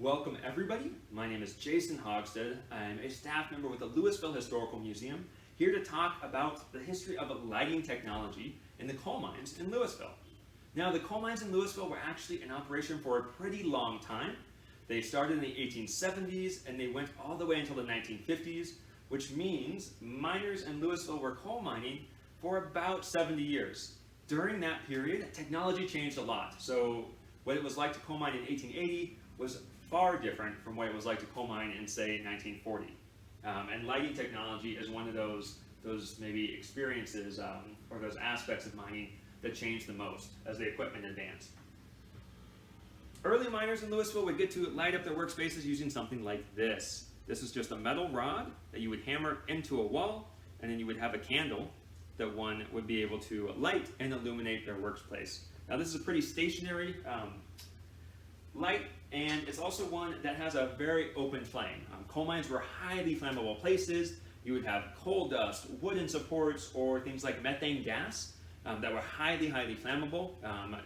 Welcome everybody. My name is Jason Hogsted. I'm a staff member with the Louisville Historical Museum, here to talk about the history of lighting technology in the coal mines in Louisville. Now, the coal mines in Louisville were actually in operation for a pretty long time. They started in the 1870s and they went all the way until the 1950s, which means miners in Louisville were coal mining for about 70 years. During that period, technology changed a lot. So what it was like to coal mine in 1880 was far different from what it was like to coal mine in, say, 1940. And lighting technology is one of those maybe experiences or those aspects of mining that changed the most as the equipment advanced. Early miners in Louisville would get to light up their workspaces using something like this. This is just a metal rod that you would hammer into a wall, and then you would have a candle that one would be able to light and illuminate their workplace. Now, this is a pretty stationary light, and it's also one that has a very open flame. Coal mines were highly flammable places. You would have coal dust, wooden supports, or things like methane gas that were highly flammable.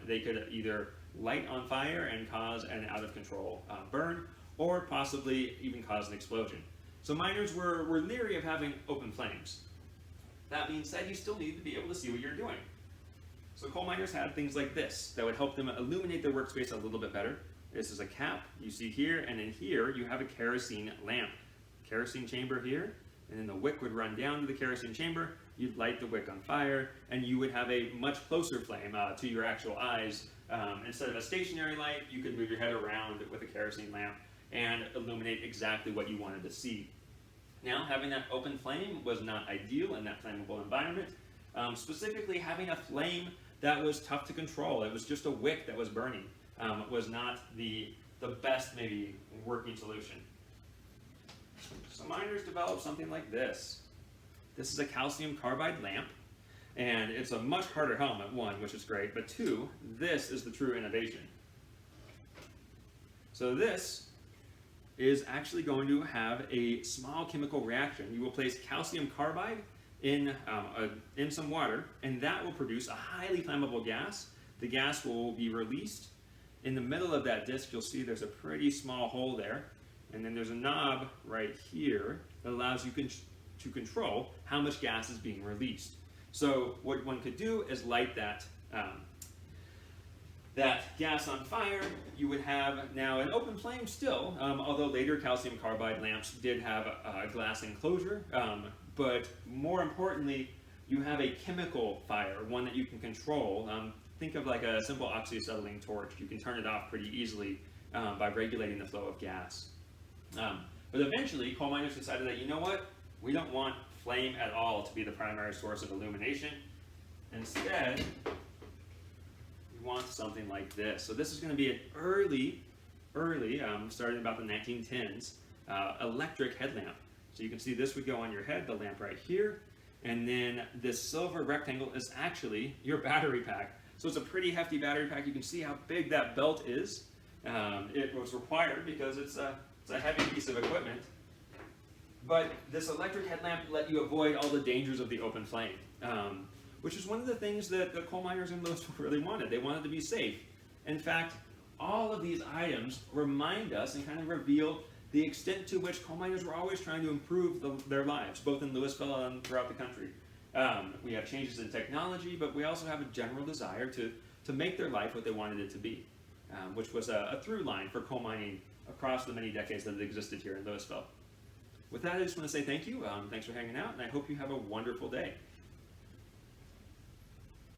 They could either light on fire and cause an out-of-control burn, or possibly even cause an explosion. So miners were leery of having open flames. That being said, you still need to be able to see what you're doing. So coal miners had things like this that would help them illuminate their workspace a little bit better. This is a cap you see here, and in here you have a kerosene lamp. Kerosene chamber here, and then the wick would run down to the kerosene chamber. You'd light the wick on fire, and you would have a much closer flame to your actual eyes. Instead of a stationary light, you could move your head around with a kerosene lamp and illuminate exactly what you wanted to see. Now, having that open flame was not ideal in that flammable environment. Specifically, having a flame that was tough to control. It was just a wick that was burning. Was not the best, maybe, working solution. So miners developed something like this. This is a calcium carbide lamp, and it's a much harder helmet, one, which is great, but two, this is the true innovation. So this is actually going to have a small chemical reaction. You will place calcium carbide in some water, and that will produce a highly flammable gas. The gas will be released. In the middle of that disc, you'll see there's a pretty small hole there, and then there's a knob right here that allows you to control how much gas is being released. So what one could do is light that gas on fire. You would have now an open flame still, although later calcium carbide lamps did have a glass enclosure, but more importantly, you have a chemical fire, one that you can control. Think of like a simple oxyacetylene torch. You can turn it off pretty easily by regulating the flow of gas. But eventually, coal miners decided that, you know what? We don't want flame at all to be the primary source of illumination. Instead, we want something like this. So this is going to be an early, starting about the 1910s, electric headlamp. So you can see this would go on your head, the lamp right here, and then this silver rectangle is actually your battery pack. So it's a pretty hefty battery pack. You can see how big that belt is. It was required because it's a heavy piece of equipment. But this electric headlamp let you avoid all the dangers of the open flame, which is one of the things that the coal miners in Louisville really wanted. They wanted to be safe. In fact, all of these items remind us and kind of reveal the extent to which coal miners were always trying to improve their lives, both in Louisville and throughout the country. We have changes in technology, but we also have a general desire to make their life what they wanted it to be, which was a through line for coal mining across the many decades that it existed here in Louisville. With that, I just want to say thank you. Thanks for hanging out, and I hope you have a wonderful day.